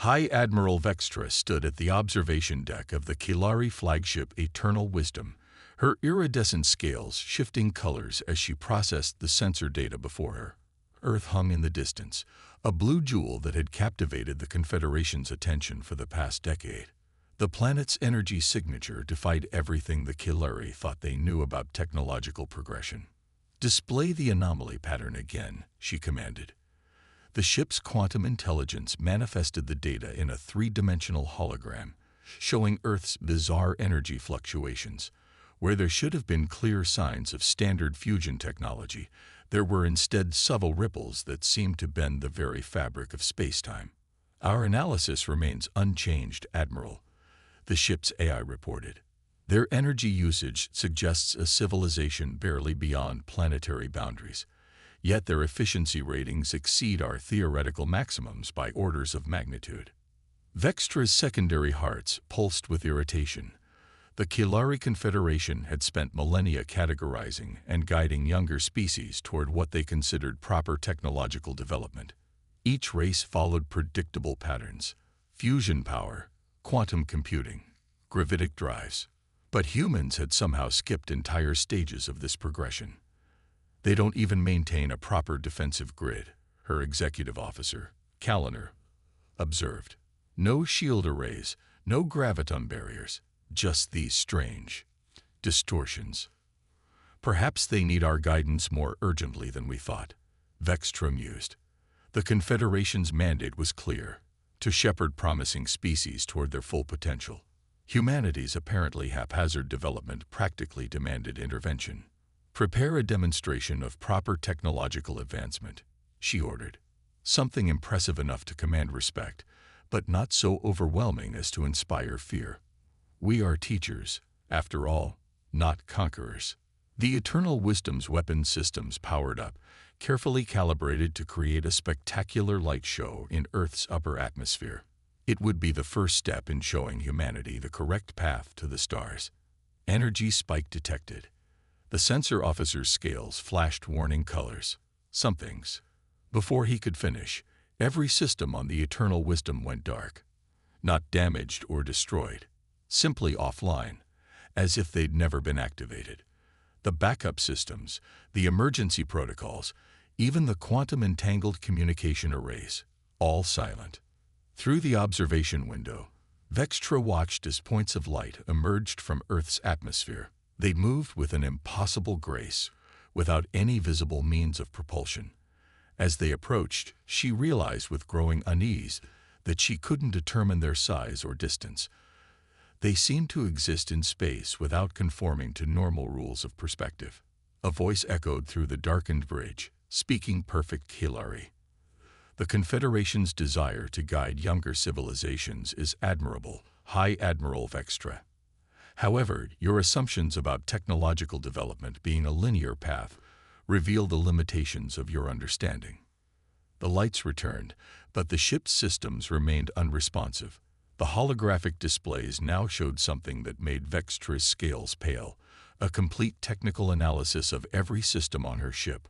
High Admiral Vextra stood at the observation deck of the Kilari flagship Eternal Wisdom, her iridescent scales shifting colors as she processed the sensor data before her. Earth hung in the distance, a blue jewel that had captivated the Confederation's attention for the past decade. The planet's energy signature defied everything the Kilari thought they knew about technological progression. "Display the anomaly pattern again," she commanded. The ship's quantum intelligence manifested the data in a three-dimensional hologram, showing Earth's bizarre energy fluctuations. Where there should have been clear signs of standard fusion technology, there were instead subtle ripples that seemed to bend the very fabric of space-time. "Our analysis remains unchanged, Admiral," the ship's AI reported. "Their energy usage suggests a civilization barely beyond planetary boundaries. Yet their efficiency ratings exceed our theoretical maximums by orders of magnitude." Vextra's secondary hearts pulsed with irritation. The Kilari Confederation had spent millennia categorizing and guiding younger species toward what they considered proper technological development. Each race followed predictable patterns: fusion power, quantum computing, gravitic drives. But humans had somehow skipped entire stages of this progression. "They don't even maintain a proper defensive grid," her executive officer, Kaliner, observed. "No shield arrays, no graviton barriers, just these strange distortions. Perhaps they need our guidance more urgently than we thought," Vextra mused. The Confederation's mandate was clear: to shepherd promising species toward their full potential. Humanity's apparently haphazard development practically demanded intervention. "Prepare a demonstration of proper technological advancement," she ordered. "Something impressive enough to command respect, but not so overwhelming as to inspire fear. We are teachers, after all, not conquerors." The Eternal Wisdom's weapon systems powered up, carefully calibrated to create a spectacular light show in Earth's upper atmosphere. It would be the first step in showing humanity the correct path to the stars. Energy spike detected. The sensor officer's scales flashed warning colors. Somethings. Before he could finish, every system on the Eternal Wisdom went dark. Not damaged or destroyed, simply offline, as if they'd never been activated. The backup systems, the emergency protocols, even the quantum-entangled communication arrays, all silent. Through the observation window, Vextra watched as points of light emerged from Earth's atmosphere. They moved with an impossible grace, without any visible means of propulsion. As they approached, she realized with growing unease that she couldn't determine their size or distance. They seemed to exist in space without conforming to normal rules of perspective. A voice echoed through the darkened bridge, speaking perfect Kilari. "The Confederation's desire to guide younger civilizations is admirable, High Admiral Vextra. However, your assumptions about technological development being a linear path reveal the limitations of your understanding." The lights returned, but the ship's systems remained unresponsive. The holographic displays now showed something that made Vextra's scales pale: a complete technical analysis of every system on her ship,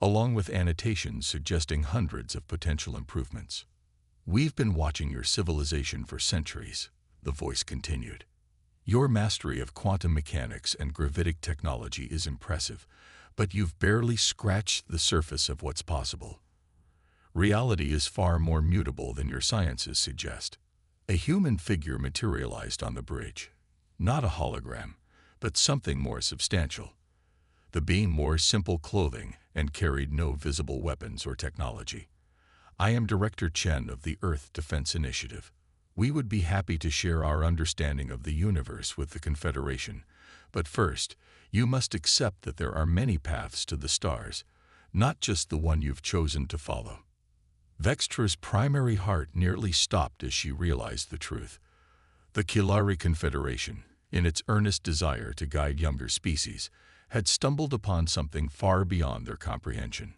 along with annotations suggesting hundreds of potential improvements. "We've been watching your civilization for centuries," the voice continued. "Your mastery of quantum mechanics and gravitic technology is impressive, but you've barely scratched the surface of what's possible. Reality is far more mutable than your sciences suggest." A human figure materialized on the bridge. Not a hologram, but something more substantial. The being wore simple clothing and carried no visible weapons or technology. "I am Director Chen of the Earth Defense Initiative. We would be happy to share our understanding of the universe with the Confederation, but first, you must accept that there are many paths to the stars, not just the one you've chosen to follow." Vextra's primary heart nearly stopped as she realized the truth. The Kilari Confederation, in its earnest desire to guide younger species, had stumbled upon something far beyond their comprehension.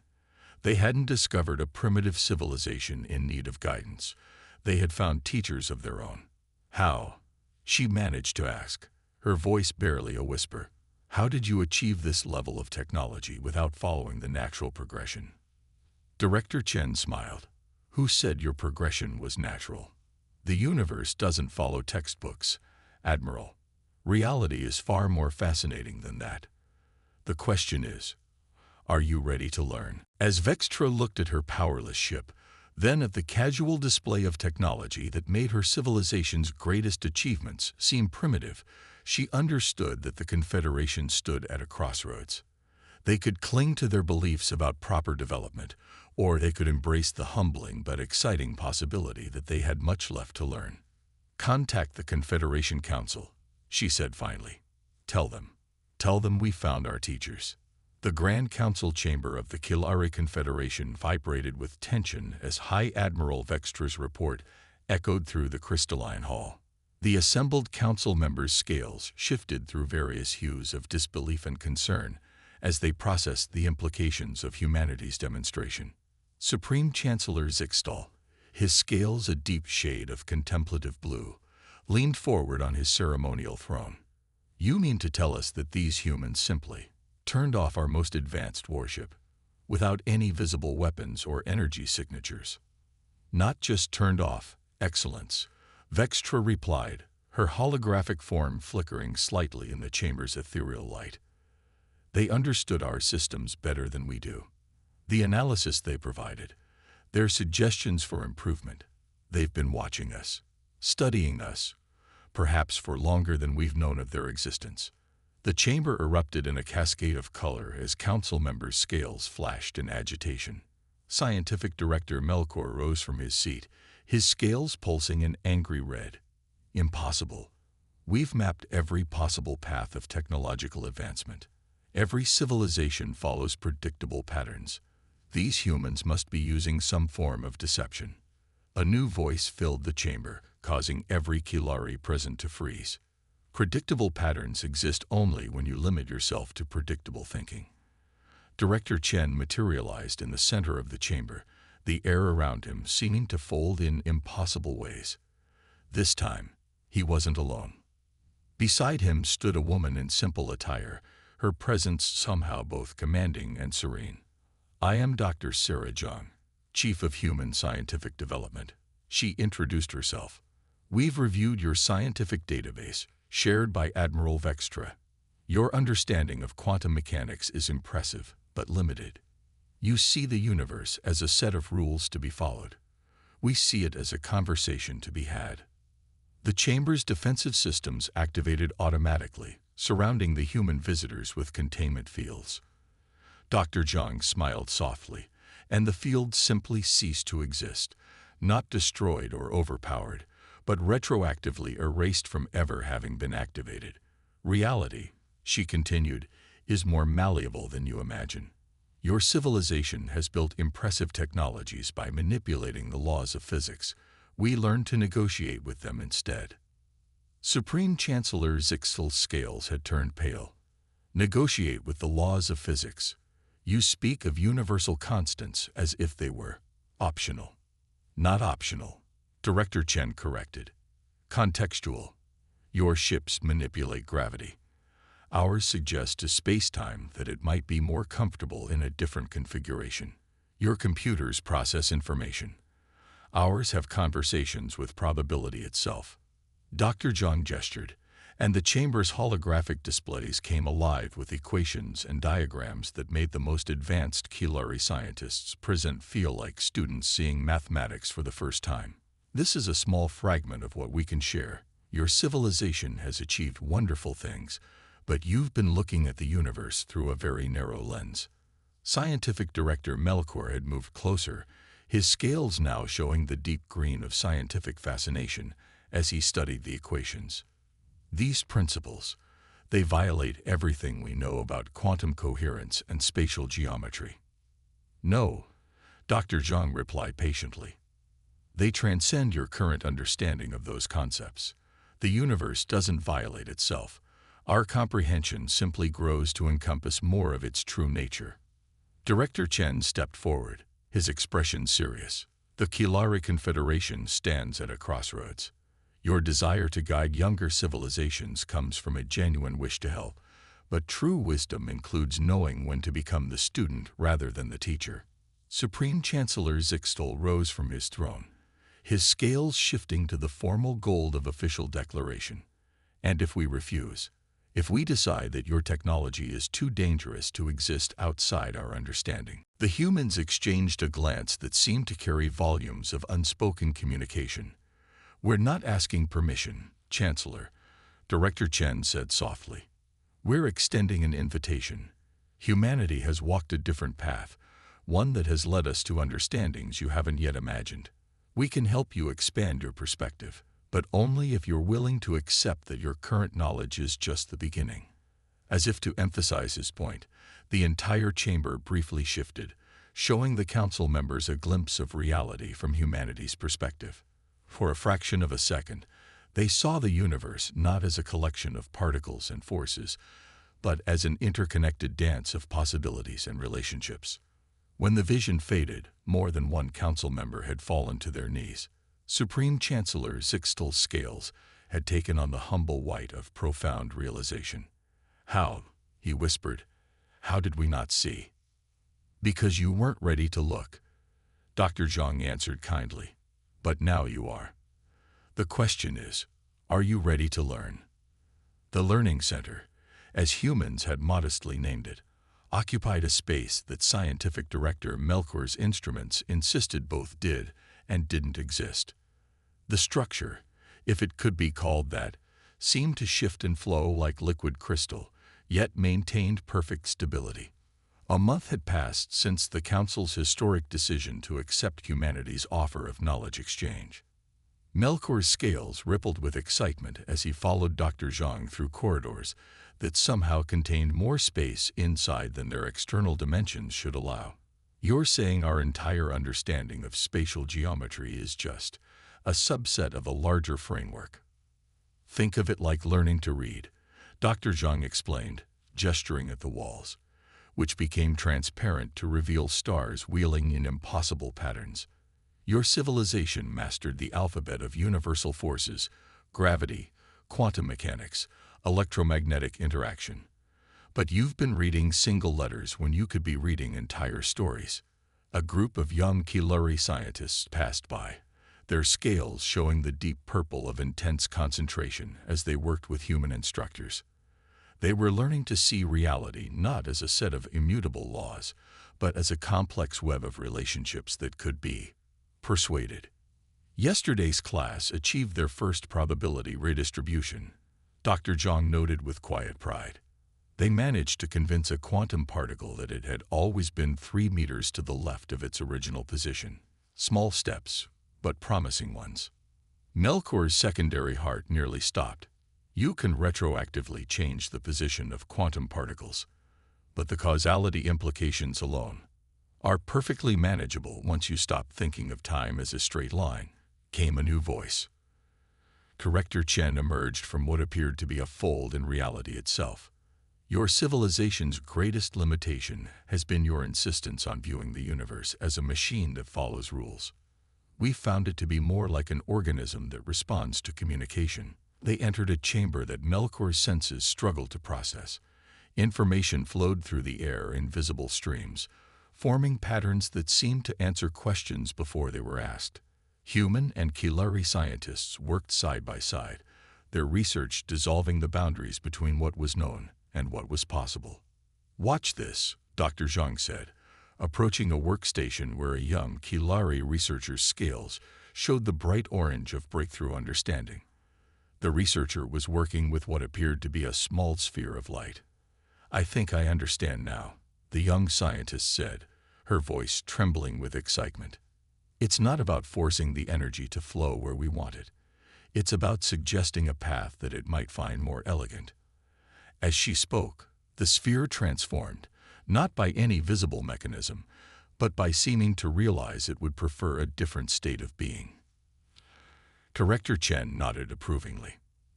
They hadn't discovered a primitive civilization in need of guidance. They had found teachers of their own. "How?" she managed to ask, her voice barely a whisper. "How did you achieve this level of technology without following the natural progression?" Director Chen smiled. "Who said your progression was natural? The universe doesn't follow textbooks, Admiral. Reality is far more fascinating than that. The question is, are you ready to learn? As Vextra looked at her powerless ship, then at the casual display of technology that made her civilization's greatest achievements seem primitive, she understood that the Confederation stood at a crossroads. They could cling to their beliefs about proper development, or they could embrace the humbling but exciting possibility that they had much left to learn. "Contact the Confederation Council," she said finally. Tell them we found our teachers." The Grand Council chamber of the Kilari Confederation vibrated with tension as High Admiral Vextra's report echoed through the crystalline hall. The assembled council members' scales shifted through various hues of disbelief and concern as they processed the implications of humanity's demonstration. Supreme Chancellor Zixtal, his scales a deep shade of contemplative blue, leaned forward on his ceremonial throne. "You mean to tell us that these humans simply turned off our most advanced warship, without any visible weapons or energy signatures?" "Not just turned off, Excellence," Vextra replied, her holographic form flickering slightly in the chamber's ethereal light. "They understood our systems better than we do. The analysis they provided, their suggestions for improvement, they've been watching us, studying us, perhaps for longer than we've known of their existence." The chamber erupted in a cascade of color as council members' scales flashed in agitation. Scientific Director Melkor rose from his seat, his scales pulsing in angry red. "Impossible. We've mapped every possible path of technological advancement. Every civilization follows predictable patterns. These humans must be using some form of deception." A new voice filled the chamber, causing every Kilari present to freeze. "Predictable patterns exist only when you limit yourself to predictable thinking." Director Chen materialized in the center of the chamber, the air around him seeming to fold in impossible ways. This time, he wasn't alone. Beside him stood a woman in simple attire, her presence somehow both commanding and serene. "I am Dr. Sarah Zhang, Chief of Human Scientific Development," she introduced herself. "We've reviewed your scientific database, shared by Admiral Vextra. Your understanding of quantum mechanics is impressive, but limited. You see the universe as a set of rules to be followed. We see it as a conversation to be had." The chamber's defensive systems activated automatically, surrounding the human visitors with containment fields. Dr. Zhang smiled softly, and the field simply ceased to exist, not destroyed or overpowered, but retroactively erased from ever having been activated. "Reality," she continued, "is more malleable than you imagine. Your civilization has built impressive technologies by manipulating the laws of physics. We learned to negotiate with them instead." Supreme Chancellor Zixtal's scales had turned pale. "Negotiate with the laws of physics. You speak of universal constants as if they were optional." "Not optional," Director Chen corrected. "Contextual. Your ships manipulate gravity. Ours suggest to space-time that it might be more comfortable in a different configuration. Your computers process information. Ours have conversations with probability itself." Dr. Zhang gestured, and the chamber's holographic displays came alive with equations and diagrams that made the most advanced Kilari scientists present feel like students seeing mathematics for the first time. "This is a small fragment of what we can share. Your civilization has achieved wonderful things, but you've been looking at the universe through a very narrow lens." Scientific Director Melkor had moved closer, his scales now showing the deep green of scientific fascination as he studied the equations. "These principles, they violate everything we know about quantum coherence and spatial geometry." "No," Dr. Zhang replied patiently. "They transcend your current understanding of those concepts. The universe doesn't violate itself. Our comprehension simply grows to encompass more of its true nature." Director Chen stepped forward, his expression serious. "The Kilari Confederation stands at a crossroads. Your desire to guide younger civilizations comes from a genuine wish to help, but true wisdom includes knowing when to become the student rather than the teacher." Supreme Chancellor Zixtal rose from his throne, his scales shifting to the formal gold of official declaration. And if we refuse, if we decide that your technology is too dangerous to exist outside our understanding. The humans exchanged a glance that seemed to carry volumes of unspoken communication. We're not asking permission, Chancellor, Director Chen said softly. We're extending an invitation. Humanity has walked a different path, one that has led us to understandings you haven't yet imagined. We can help you expand your perspective, but only if you're willing to accept that your current knowledge is just the beginning. As if to emphasize his point, the entire chamber briefly shifted, showing the council members a glimpse of reality from humanity's perspective. For a fraction of a second, they saw the universe not as a collection of particles and forces, but as an interconnected dance of possibilities and relationships. When the vision faded, more than one council member had fallen to their knees. Supreme Chancellor Zixtal's scales had taken on the humble white of profound realization. How, he whispered, how did we not see? Because you weren't ready to look, Dr. Zhang answered kindly. But now you are. The question is, are you ready to learn? The Learning Center, as humans had modestly named it, occupied a space that scientific director Melkor's instruments insisted both did and didn't exist. The structure, if it could be called that, seemed to shift and flow like liquid crystal, yet maintained perfect stability. A month had passed since the Council's historic decision to accept humanity's offer of knowledge exchange. Melkor's scales rippled with excitement as he followed Dr. Zhang through corridors that somehow contained more space inside than their external dimensions should allow. You're saying our entire understanding of spatial geometry is just a subset of a larger framework. Think of it like learning to read, Dr. Zhang explained, gesturing at the walls, which became transparent to reveal stars wheeling in impossible patterns. Your civilization mastered the alphabet of universal forces, gravity, quantum mechanics, electromagnetic interaction. But you've been reading single letters when you could be reading entire stories. A group of young Kilari scientists passed by, their scales showing the deep purple of intense concentration as they worked with human instructors. They were learning to see reality not as a set of immutable laws, but as a complex web of relationships that could be persuaded. Yesterday's class achieved their first probability redistribution, Dr. Zhang noted with quiet pride. They managed to convince a quantum particle that it had always been 3 meters to the left of its original position. Small steps, but promising ones. Melkor's secondary heart nearly stopped. You can retroactively change the position of quantum particles, but the causality implications alone are perfectly manageable once you stop thinking of time as a straight line, came a new voice. Director Chen emerged from what appeared to be a fold in reality itself. Your civilization's greatest limitation has been your insistence on viewing the universe as a machine that follows rules. We found it to be more like an organism that responds to communication. They entered a chamber that Melkor's senses struggled to process. Information flowed through the air in visible streams, forming patterns that seemed to answer questions before they were asked. Human and Kilari scientists worked side by side, their research dissolving the boundaries between what was known and what was possible. Watch this, Dr. Zhang said, approaching a workstation where a young Kilari researcher's scales showed the bright orange of breakthrough understanding. The researcher was working with what appeared to be a small sphere of light. I think I understand now, the young scientist said, her voice trembling with excitement. It's not about forcing the energy to flow where we want it. It's about suggesting a path that it might find more elegant. As she spoke, the sphere transformed, not by any visible mechanism, but by seeming to realize it would prefer a different state of being. Director Chen nodded approvingly.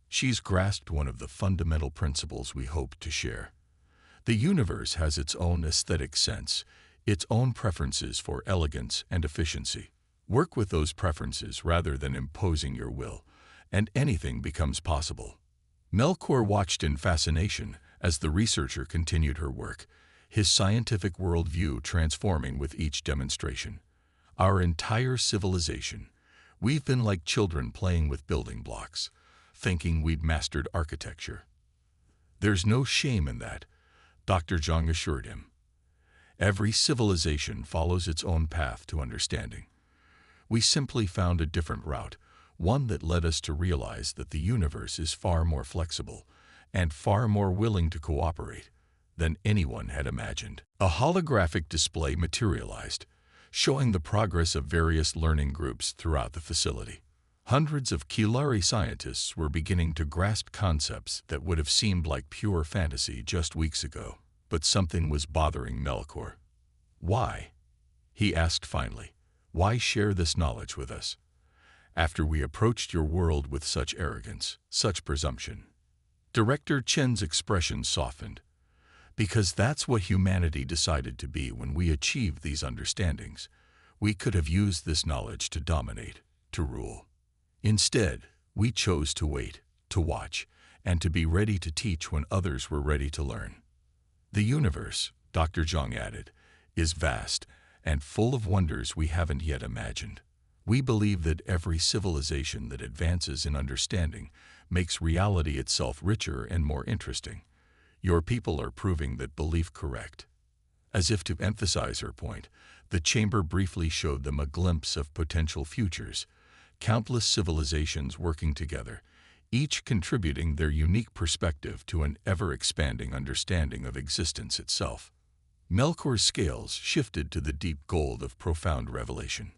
She's grasped one of the fundamental principles we hoped to share. The universe has its own aesthetic sense, its own preferences for elegance and efficiency. Work with those preferences rather than imposing your will, and anything becomes possible. Melkor watched in fascination as the researcher continued her work, his scientific worldview transforming with each demonstration. Our entire civilization, We've been like children playing with building blocks, thinking we'd mastered architecture. There's no shame in that, Dr. Zhang assured him. Every civilization follows its own path to understanding. We simply found a different route, one that led us to realize that the universe is far more flexible and far more willing to cooperate than anyone had imagined. A holographic display materialized, showing the progress of various learning groups throughout the facility. Hundreds of Kilari scientists were beginning to grasp concepts that would have seemed like pure fantasy just weeks ago. But something was bothering Melkor. Why? He asked finally. Why share this knowledge with us? After we approached your world with such arrogance, such presumption. Director Chen's expression softened. Because that's what humanity decided to be when we achieved these understandings. We could have used this knowledge to dominate, to rule. Instead, we chose to wait, to watch, and to be ready to teach when others were ready to learn. The universe, Dr. Zhang added, is vast and full of wonders we haven't yet imagined. We believe that every civilization that advances in understanding makes reality itself richer and more interesting. Your people are proving that belief correct. As if to emphasize her point, the chamber briefly showed them a glimpse of potential futures, countless civilizations working together, each contributing their unique perspective to an ever-expanding understanding of existence itself. Melkor's scales shifted to the deep gold of profound revelation.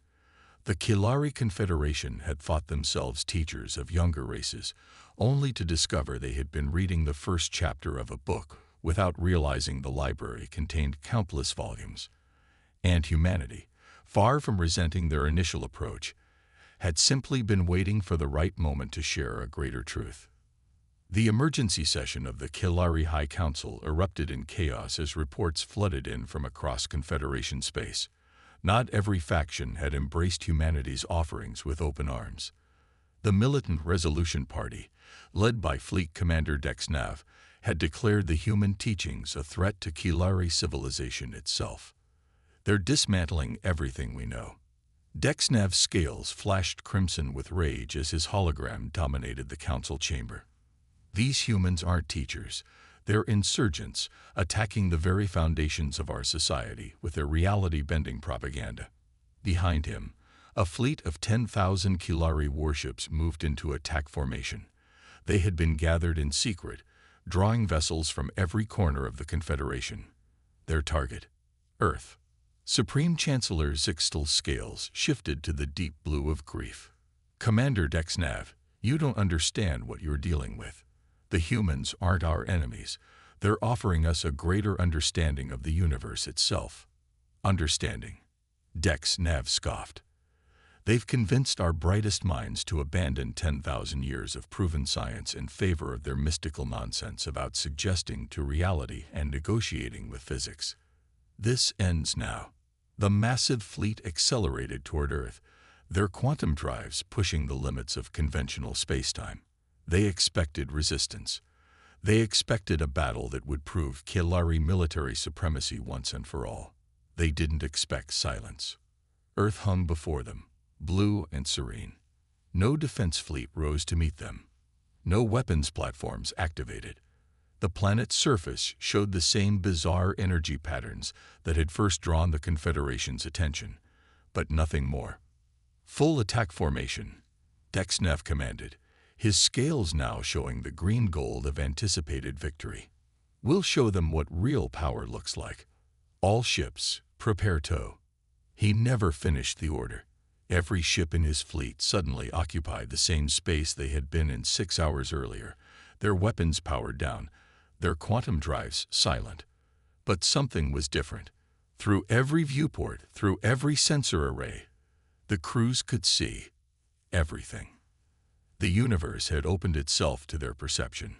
The Kilari Confederation had thought themselves teachers of younger races, only to discover they had been reading the first chapter of a book without realizing the library contained countless volumes. And humanity, far from resenting their initial approach, had simply been waiting for the right moment to share a greater truth. The emergency session of the Kilari High Council erupted in chaos as reports flooded in from across Confederation space. Not every faction had embraced humanity's offerings with open arms. The Militant Resolution Party, led by Fleet Commander Dexnav, had declared the human teachings a threat to Kilari civilization itself. They're dismantling everything we know. Dexnav's scales flashed crimson with rage as his hologram dominated the council chamber. These humans aren't teachers. They're insurgents, attacking the very foundations of our society with their reality-bending propaganda. Behind him, a fleet of 10,000 Kilari warships moved into attack formation. They had been gathered in secret, drawing vessels from every corner of the Confederation. Their target, Earth. Supreme Chancellor Zixtal's scales shifted to the deep blue of grief. Commander Dexnav, you don't understand what you're dealing with. The humans aren't our enemies. They're offering us a greater understanding of the universe itself. Understanding. Dexnav scoffed. They've convinced our brightest minds to abandon 10,000 years of proven science in favor of their mystical nonsense about suggesting to reality and negotiating with physics. This ends now. The massive fleet accelerated toward Earth, their quantum drives pushing the limits of conventional spacetime. They expected resistance. They expected a battle that would prove Kilari military supremacy once and for all. They didn't expect silence. Earth hung before them, blue and serene. No defense fleet rose to meet them. No weapons platforms activated. The planet's surface showed the same bizarre energy patterns that had first drawn the Confederation's attention, but nothing more. Full attack formation, Dexnav commanded, his scales now showing the green gold of anticipated victory. We'll show them what real power looks like. All ships, prepare tow. He never finished the order. Every ship in his fleet suddenly occupied the same space they had been in 6 hours earlier, their weapons powered down, their quantum drives silent. But something was different. Through every viewport, through every sensor array, the crews could see everything. The universe had opened itself to their perception.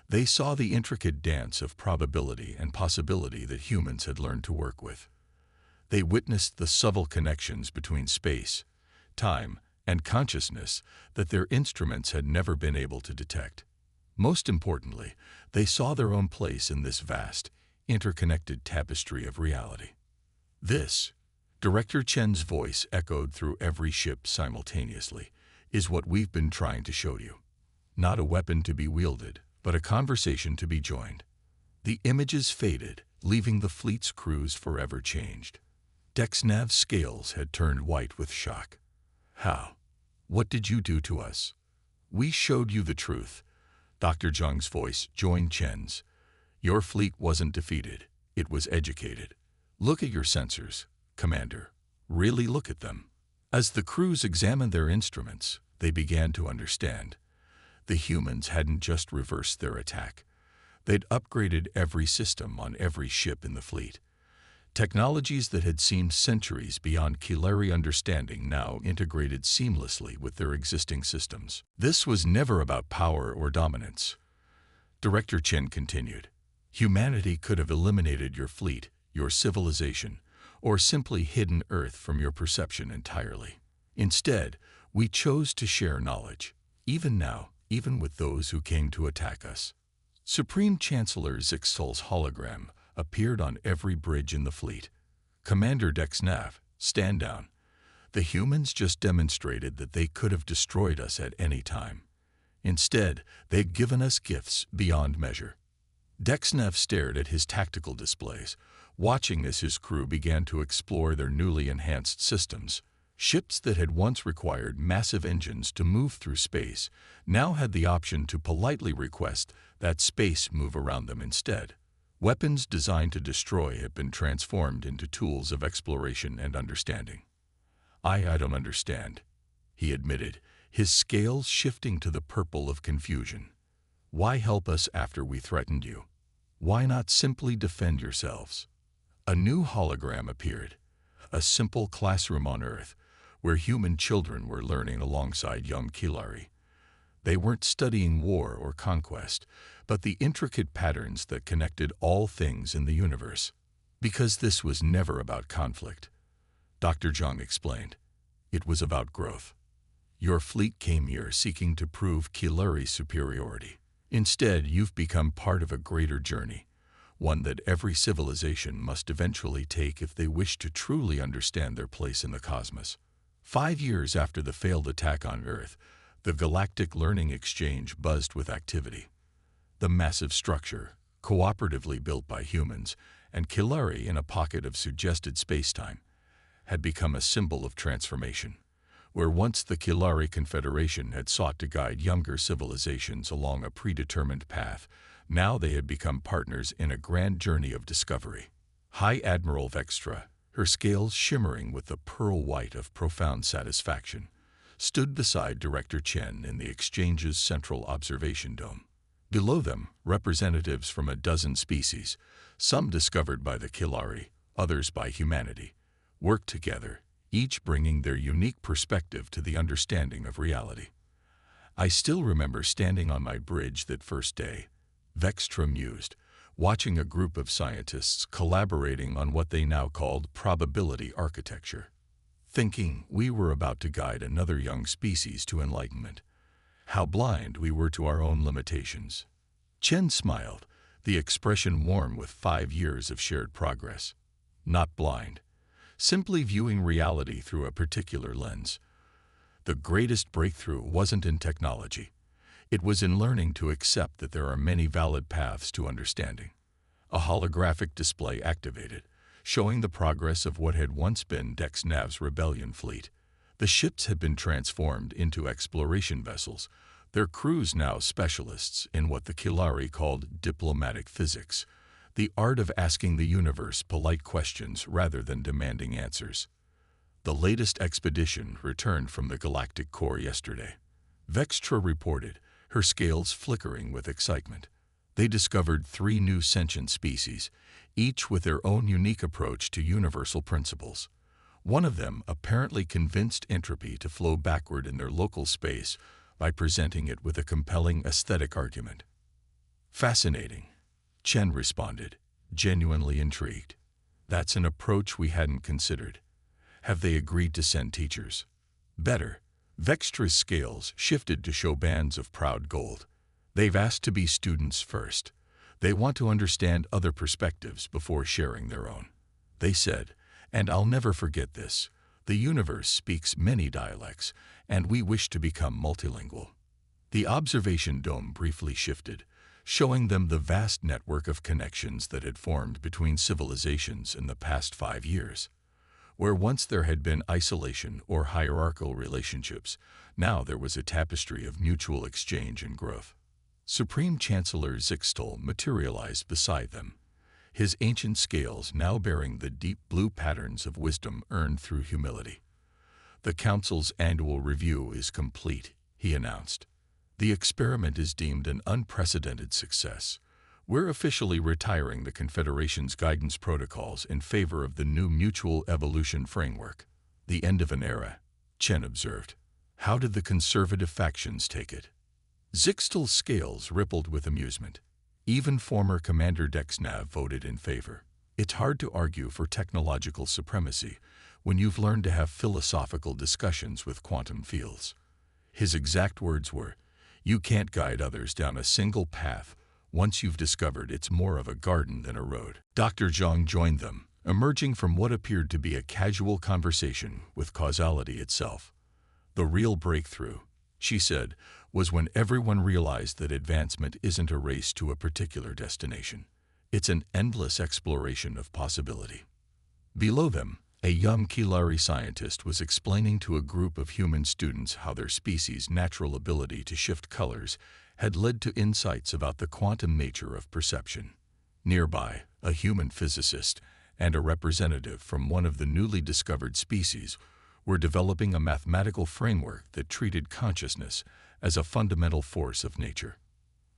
They saw the intricate dance of probability and possibility that humans had learned to work with. They witnessed the subtle connections between space, time, and consciousness that their instruments had never been able to detect. Most importantly, they saw their own place in this vast, interconnected tapestry of reality. This, Director Chen's voice echoed through every ship simultaneously. Is what we've been trying to show you. Not a weapon to be wielded, but a conversation to be joined. The images faded, leaving the fleet's crews forever changed. Dexnav's scales had turned white with shock. How? What did you do to us? We showed you the truth. Dr. Zhang's voice joined Chen's. Your fleet wasn't defeated, it was educated. Look at your sensors, Commander. Really look at them. As the crews examined their instruments, they began to understand. The humans hadn't just reversed their attack. They'd upgraded every system on every ship in the fleet. Technologies that had seemed centuries beyond Kilari understanding now integrated seamlessly with their existing systems. This was never about power or dominance. Director Chen continued. Humanity could have eliminated your fleet, your civilization, or simply hidden Earth from your perception entirely. Instead, we chose to share knowledge, even now, even with those who came to attack us. Supreme Chancellor Zixul's hologram appeared on every bridge in the fleet. Commander Dexnav, stand down. The humans just demonstrated that they could have destroyed us at any time. Instead, they've given us gifts beyond measure. Dexnav stared at his tactical displays, watching as his crew began to explore their newly enhanced systems. Ships that had once required massive engines to move through space now had the option to politely request that space move around them instead. Weapons designed to destroy have been transformed into tools of exploration and understanding. I don't understand, he admitted, his scales shifting to the purple of confusion. Why help us after we threatened you? Why not simply defend yourselves? A new hologram appeared, a simple classroom on Earth, where human children were learning alongside young Kilari. They weren't studying war or conquest, but the intricate patterns that connected all things in the universe. Because this was never about conflict, Dr. Zhang explained. It was about growth. Your fleet came here seeking to prove Kilari's superiority. Instead, you've become part of a greater journey, one that every civilization must eventually take if they wish to truly understand their place in the cosmos. 5 years after the failed attack on Earth, the Galactic Learning Exchange buzzed with activity. The massive structure, cooperatively built by humans, and Kilari in a pocket of suggested spacetime, had become a symbol of transformation. Where once the Kilari Confederation had sought to guide younger civilizations along a predetermined path, now they had become partners in a grand journey of discovery. High Admiral Vextra, her scales shimmering with the pearl white of profound satisfaction, stood beside Director Chen in the exchange's central observation dome. Below them, representatives from a dozen species, some discovered by the Kilari, others by humanity, worked together, each bringing their unique perspective to the understanding of reality. I still remember standing on my bridge that first day, Vextra mused, watching a group of scientists collaborating on what they now called probability architecture, thinking we were about to guide another young species to enlightenment. How blind we were to our own limitations. Chen smiled, the expression warm with 5 years of shared progress. Not blind, simply viewing reality through a particular lens. The greatest breakthrough wasn't in technology. It was in learning to accept that there are many valid paths to understanding. A holographic display activated, showing the progress of what had once been Dexnav's rebellion fleet. The ships had been transformed into exploration vessels, their crews now specialists in what the Kilari called diplomatic physics, the art of asking the universe polite questions rather than demanding answers. The latest expedition returned from the galactic core yesterday. Vextra reported, her scales flickering with excitement. They discovered 3 new sentient species, each with their own unique approach to universal principles. One of them apparently convinced entropy to flow backward in their local space by presenting it with a compelling aesthetic argument. Fascinating, Chen responded, genuinely intrigued. That's an approach we hadn't considered. Have they agreed to send teachers? Better, Vextra's scales shifted to show bands of proud gold. They've asked to be students first. They want to understand other perspectives before sharing their own. They said, And I'll never forget this. The universe speaks many dialects, and we wish to become multilingual. The observation dome briefly shifted, showing them the vast network of connections that had formed between civilizations in the past 5 years. Where once there had been isolation or hierarchical relationships, now there was a tapestry of mutual exchange and growth. Supreme Chancellor Zixtal materialized beside them, his ancient scales now bearing the deep blue patterns of wisdom earned through humility. "The Council's annual review is complete," he announced. "The experiment is deemed an unprecedented success. We're officially retiring the Confederation's guidance protocols in favor of the new mutual evolution framework." "The end of an era," Chen observed. "How did the conservative factions take it?" Zixtal's scales rippled with amusement. Even former Commander Dexnav voted in favor. "It's hard to argue for technological supremacy when you've learned to have philosophical discussions with quantum fields." His exact words were, "You can't guide others down a single path once you've discovered it's more of a garden than a road." Dr. Zhang joined them, emerging from what appeared to be a casual conversation with causality itself. "The real breakthrough," she said, "was when everyone realized that advancement isn't a race to a particular destination. It's an endless exploration of possibility." Below them, a young Kilari scientist was explaining to a group of human students how their species' natural ability to shift colors had led to insights about the quantum nature of perception. Nearby, a human physicist and a representative from one of the newly discovered species were developing a mathematical framework that treated consciousness as a fundamental force of nature.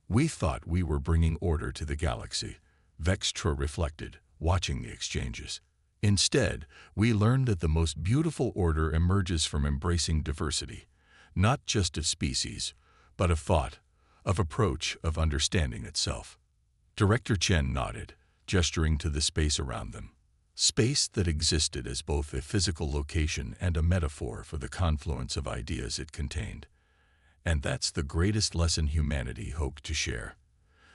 "We thought we were bringing order to the galaxy," Vextra reflected, watching the exchanges. "Instead, we learned that the most beautiful order emerges from embracing diversity, not just of species, but of thought, of approach, of understanding itself." Director Chen nodded, gesturing to the space around them. Space that existed as both a physical location and a metaphor for the confluence of ideas it contained. And that's the greatest lesson humanity hoped to share.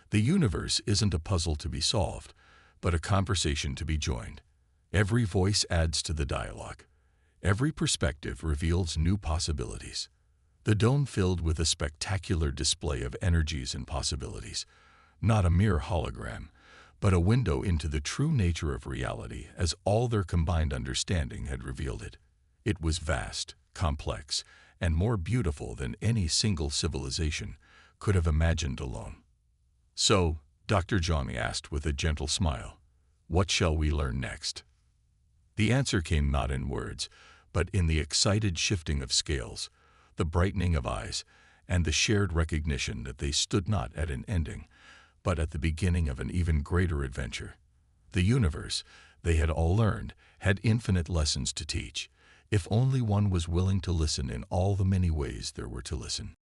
The universe isn't a puzzle to be solved, but a conversation to be joined. Every voice adds to the dialogue. Every perspective reveals new possibilities. The dome filled with a spectacular display of energies and possibilities, not a mere hologram, but a window into the true nature of reality as all their combined understanding had revealed it. It was vast, complex, and more beautiful than any single civilization could have imagined alone. "So," Dr. Zhang asked with a gentle smile, "what shall we learn next?" The answer came not in words, but in the excited shifting of scales, the brightening of eyes, and the shared recognition that they stood not at an ending, but at the beginning of an even greater adventure. The universe, they had all learned, had infinite lessons to teach, if only one was willing to listen in all the many ways there were to listen.